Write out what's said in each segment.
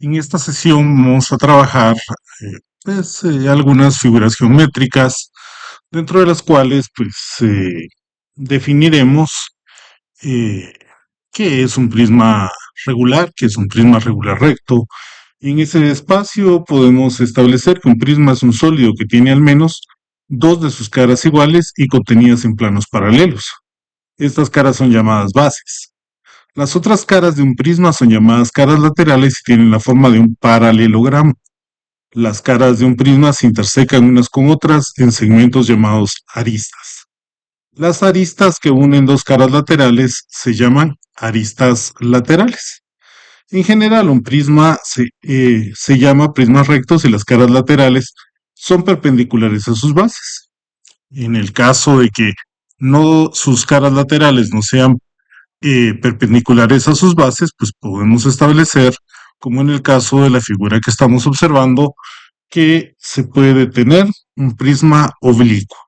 En esta sesión vamos a trabajar algunas figuras geométricas, dentro de las cuales definiremos eh, qué es un prisma regular, qué es un prisma regular recto. En ese espacio podemos establecer que un prisma es un sólido que tiene al menos dos de sus caras iguales y contenidas en planos paralelos. Estas caras son llamadas bases. Las otras caras de un prisma son llamadas caras laterales y tienen la forma de un paralelogramo. Las caras de un prisma se intersecan unas con otras en segmentos llamados aristas. Las aristas que unen dos caras laterales se llaman aristas laterales. En general, un prisma se llama prismas rectos y las caras laterales son perpendiculares a sus bases. En el caso de que sus caras laterales no sean perpendiculares a sus bases, pues podemos establecer, como en el caso de la figura que estamos observando, que se puede tener un prisma oblicuo.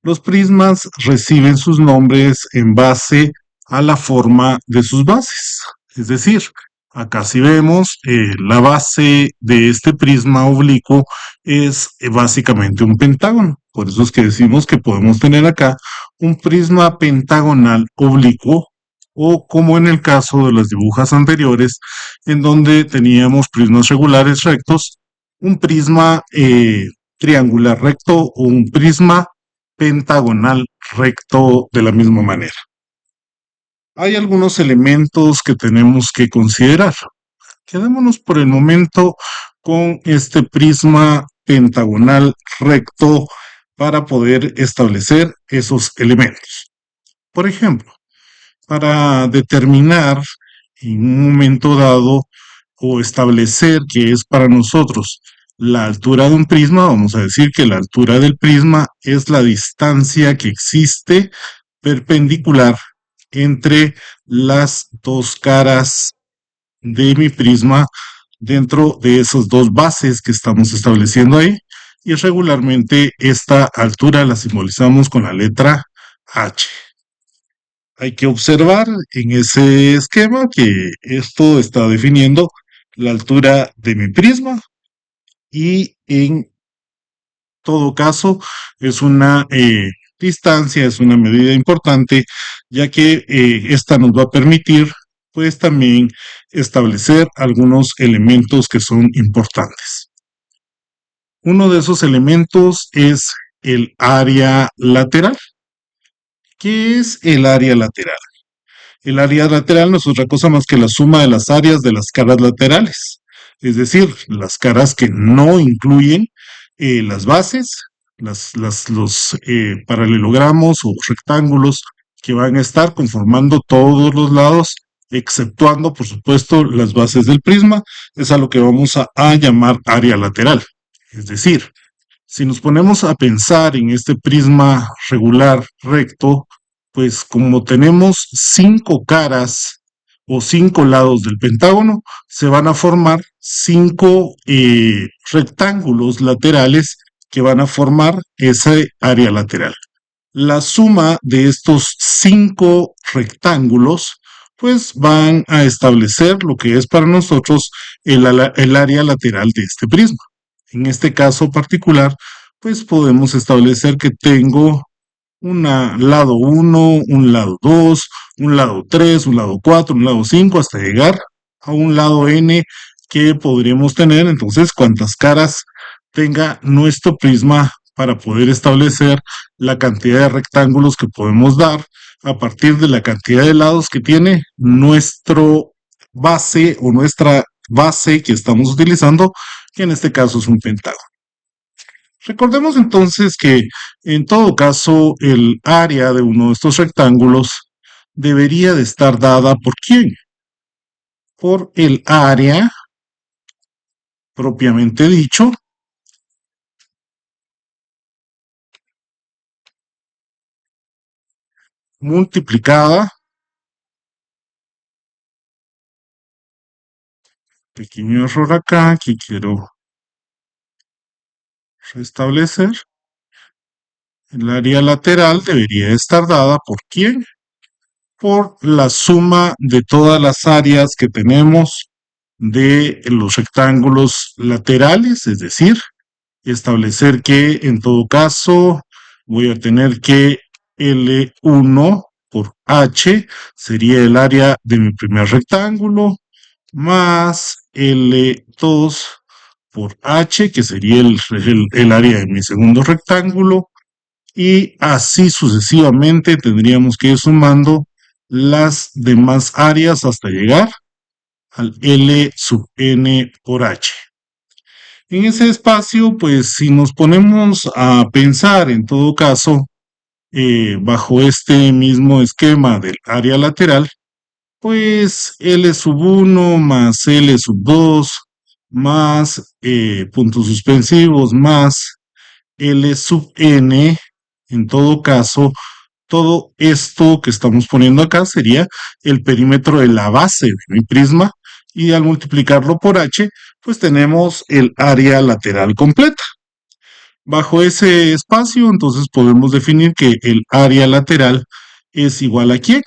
Los prismas reciben sus nombres en base a la forma de sus bases. Es decir, acá si vemos, la base de este prisma oblicuo es básicamente un pentágono. Por eso es que decimos que podemos tener acá un prisma pentagonal oblicuo, o como en el caso de las dibujas anteriores, en donde teníamos prismas regulares rectos, un prisma triangular recto o un prisma pentagonal recto de la misma manera. Hay algunos elementos que tenemos que considerar. Quedémonos por el momento con este prisma pentagonal recto para poder establecer esos elementos. Por ejemplo, para determinar en un momento dado o establecer que es para nosotros la altura de un prisma, vamos a decir que la altura del prisma es la distancia que existe perpendicular entre las dos caras de mi prisma dentro de esas dos bases que estamos estableciendo ahí, y regularmente esta altura la simbolizamos con la letra H. Hay que observar en ese esquema que esto está definiendo la altura de mi prisma, y en todo caso es una distancia, es una medida importante, ya que esta nos va a permitir pues también establecer algunos elementos que son importantes. Uno de esos elementos es el área lateral. ¿Qué es el área lateral? El área lateral no es otra cosa más que la suma de las áreas de las caras laterales, es decir, las caras que no incluyen las bases, los paralelogramos o rectángulos que van a estar conformando todos los lados, exceptuando, por supuesto, las bases del prisma. Es a lo que vamos a llamar área lateral. Es decir, si nos ponemos a pensar en este prisma regular recto, pues como tenemos 5 caras o 5 lados del pentágono, se van a formar 5 rectángulos laterales que van a formar esa área lateral. La suma de estos 5 rectángulos pues van a establecer lo que es para nosotros el área lateral de este prisma. En este caso particular, pues podemos establecer que tengo un lado 1, un lado 2, un lado 3, un lado 4, un lado 5, hasta llegar a un lado n que podríamos tener. Entonces, cuantas caras tenga nuestro prisma para poder establecer la cantidad de rectángulos que podemos dar a partir de la cantidad de lados que tiene nuestro base o nuestra base que estamos utilizando, que en este caso es un pentágono. Recordemos entonces que en todo caso el área de uno de estos rectángulos debería de estar dada ¿por quién? Por el área propiamente dicho multiplicada, pequeño error acá que quiero restablecer. El área lateral debería estar dada ¿por quién? Por la suma de todas las áreas que tenemos de los rectángulos laterales, es decir, establecer que en todo caso voy a tener que L1 por H sería el área de mi primer rectángulo, más L2 por H, que sería el área de mi segundo rectángulo, y así sucesivamente tendríamos que ir sumando las demás áreas hasta llegar al L sub n por H. En ese espacio, pues si nos ponemos a pensar en todo caso, bajo este mismo esquema del área lateral, pues L sub 1 más L sub 2 más puntos suspensivos más L sub n, en todo caso, todo esto que estamos poniendo acá sería el perímetro de la base de mi prisma, y al multiplicarlo por H, pues tenemos el área lateral completa. Bajo ese espacio, entonces podemos definir que el área lateral es igual a ¿quién?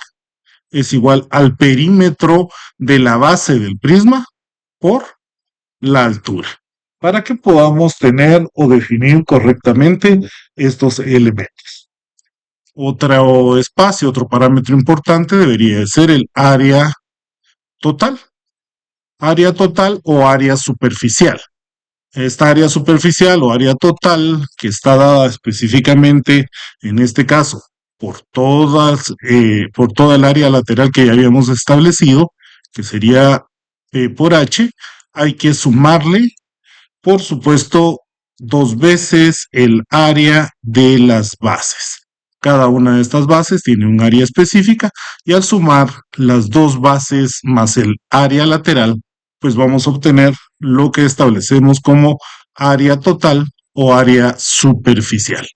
Es igual al perímetro de la base del prisma por la altura, para que podamos tener o definir correctamente estos elementos. Otro espacio, otro parámetro importante debería ser el área total o área superficial. Esta área superficial o área total, que está dada específicamente en este caso por toda el área lateral que ya habíamos establecido, que sería por H, hay que sumarle, por supuesto, 2 veces el área de las bases. Cada una de estas bases tiene un área específica, y al sumar las 2 bases más el área lateral, pues vamos a obtener lo que establecemos como área total o área superficial.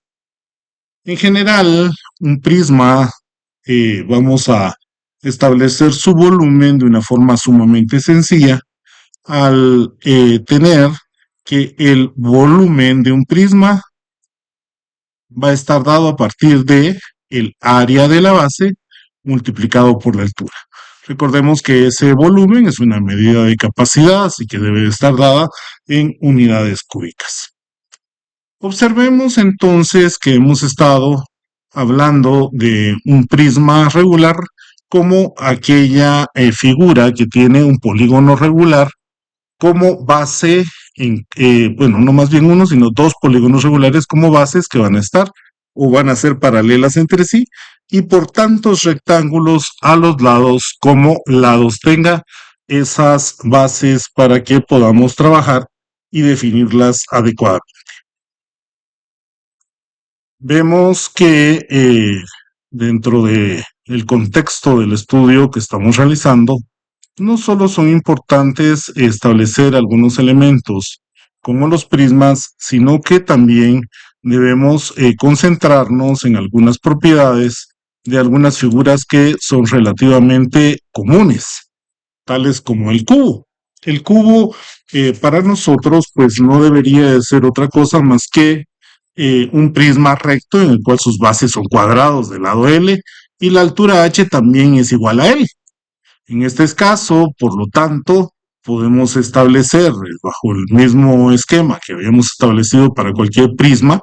En general, un prisma, vamos a establecer su volumen de una forma sumamente sencilla al tener que el volumen de un prisma va a estar dado a partir de el área de la base multiplicado por la altura. Recordemos que ese volumen es una medida de capacidad, así que debe estar dada en unidades cúbicas. Observemos entonces que hemos estado hablando de un prisma regular como aquella figura que tiene un polígono regular como base, bueno, no más bien uno, sino 2 polígonos regulares como bases que van a estar o van a ser paralelas entre sí, y por tantos rectángulos a los lados como lados tenga esas bases para que podamos trabajar y definirlas adecuadamente. Vemos que dentro del contexto del estudio que estamos realizando, no solo son importantes establecer algunos elementos como los prismas, sino que también debemos concentrarnos en algunas propiedades de algunas figuras que son relativamente comunes, tales como el cubo. El cubo para nosotros pues no debería de ser otra cosa más que un prisma recto en el cual sus bases son cuadrados del lado L y la altura H también es igual a L. En este caso, por lo tanto, podemos establecer bajo el mismo esquema que habíamos establecido para cualquier prisma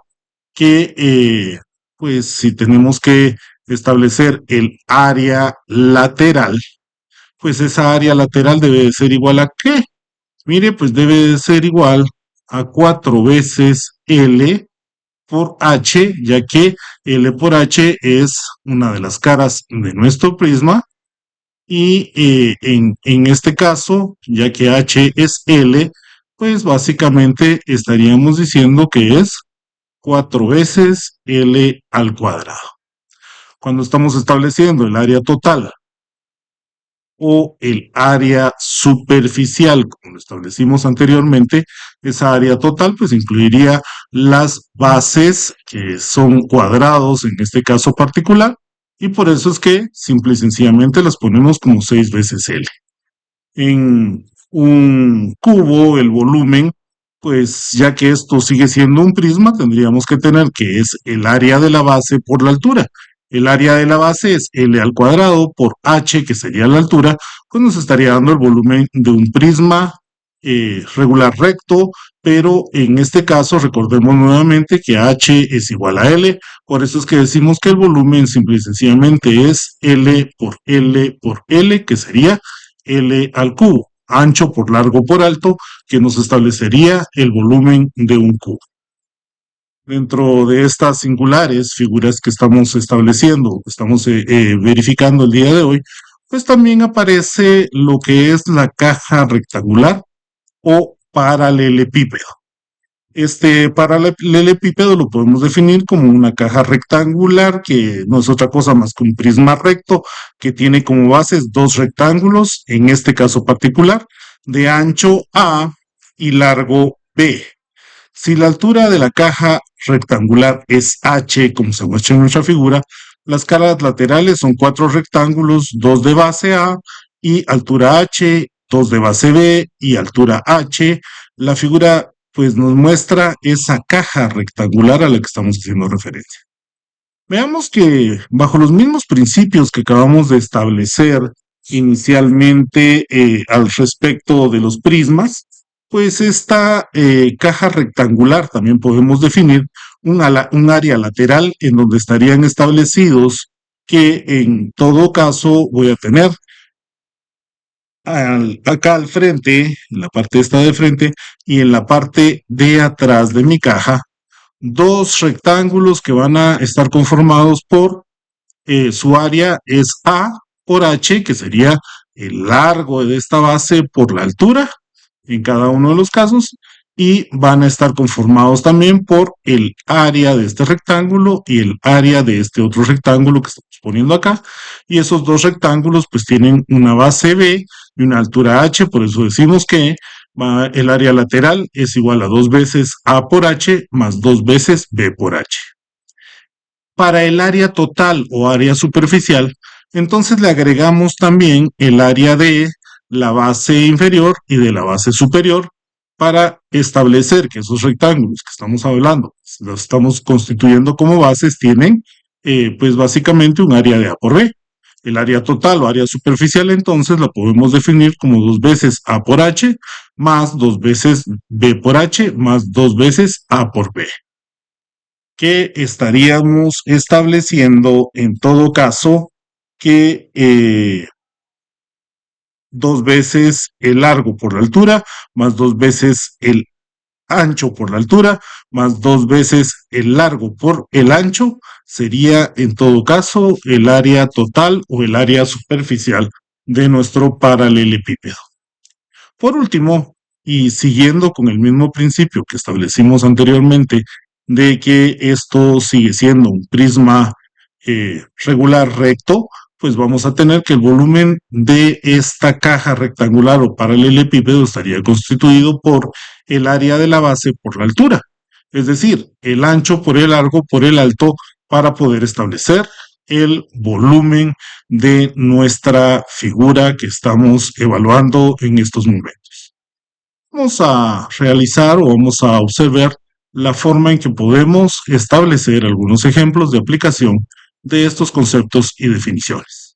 que pues si tenemos que establecer el área lateral, pues esa área lateral debe de ser igual a ¿qué? Mire, pues debe de ser igual a 4 veces L por H, ya que L por H es una de las caras de nuestro prisma, y en este caso, ya que H es L, pues básicamente estaríamos diciendo que es 4 veces L al cuadrado. Cuando estamos estableciendo el área total o el área superficial, como lo establecimos anteriormente, esa área total pues incluiría las bases que son cuadrados en este caso particular, y por eso es que simple y sencillamente las ponemos como 6 veces L. En un cubo, el volumen, pues ya que esto sigue siendo un prisma, tendríamos que tener que es el área de la base por la altura. El área de la base es L al cuadrado por H, que sería la altura, pues nos estaría dando el volumen de un prisma regular recto, pero en este caso recordemos nuevamente que H es igual a L, por eso es que decimos que el volumen simple y sencillamente es L por L por L, que sería L al cubo, ancho por largo por alto, que nos establecería el volumen de un cubo. Dentro de estas singulares figuras que estamos estableciendo, que estamos verificando el día de hoy, pues también aparece lo que es la caja rectangular o paralelepípedo. Este paralelepípedo lo podemos definir como una caja rectangular que no es otra cosa más que un prisma recto que tiene como bases dos rectángulos, en este caso particular, de ancho A y largo B. Si la altura de la caja rectangular es H, como se muestra en nuestra figura, las caras laterales son cuatro rectángulos, dos de base A y altura H, dos de base B y altura H. La figura pues nos muestra esa caja rectangular a la que estamos haciendo referencia. Veamos que bajo los mismos principios que acabamos de establecer inicialmente al respecto de los prismas, pues esta caja rectangular también podemos definir un área lateral en donde estarían establecidos que en todo caso voy a tener acá al frente, en la parte esta de frente y en la parte de atrás de mi caja, dos rectángulos que van a estar conformados por su área es A por H, que sería el largo de esta base por la altura en cada uno de los casos, y van a estar conformados también por el área de este rectángulo y el área de este otro rectángulo que estamos poniendo acá, y esos dos rectángulos pues tienen una base B y una altura H, por eso decimos que el área lateral es igual a 2 veces A por H más 2 veces B por H. Para el área total o área superficial, entonces le agregamos también el área de la base inferior y de la base superior para establecer que esos rectángulos que estamos hablando, los estamos constituyendo como bases, tienen pues básicamente un área de A por B. El área total o área superficial entonces la podemos definir como 2 veces A por H más 2 veces B por H más 2 veces A por B, que estaríamos estableciendo en todo caso que 2 veces el largo por la altura, más 2 veces el ancho por la altura, más 2 veces el largo por el ancho, sería en todo caso el área total o el área superficial de nuestro paralelepípedo. Por último, y siguiendo con el mismo principio que establecimos anteriormente, de que esto sigue siendo un prisma regular recto, pues vamos a tener que el volumen de esta caja rectangular o paralelepípedo estaría constituido por el área de la base por la altura, es decir, el ancho por el largo por el alto para poder establecer el volumen de nuestra figura que estamos evaluando en estos momentos. Vamos a realizar o vamos a observar la forma en que podemos establecer algunos ejemplos de aplicación de estos conceptos y definiciones.